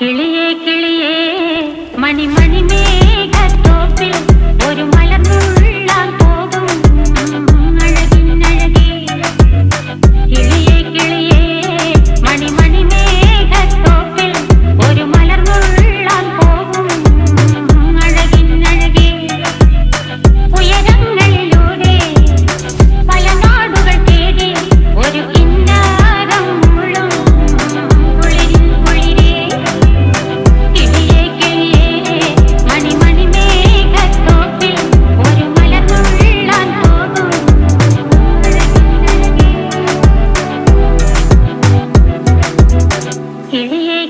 കിളിയേ കിളിയേ മണിമണി മേഘത്തോപ്പിൽ ഒരു മലർന്നുള്ളാൻ പോകും അഴകിനഴകേ. കിളിയേ കിളിയേ മണിമണി മേഘത്തോപ്പിൽ ഒരു മലർന്നുള്ളാൻ പോകും അഴകിനഴകേ. ഉയരങ്ങളിലൂടെ പല നാടുകൾ തേടി ഒരു കിന്നാരം മുള്ളും കുളിരിൻ കുളിരേ. കിളിയേ കിളിയേ മണിമണി മേഘത്തോപ്പിൽ ഒരു മലർന്നുള്ളാൻ പോകും അഴകിനഴകേ. കിളിയേ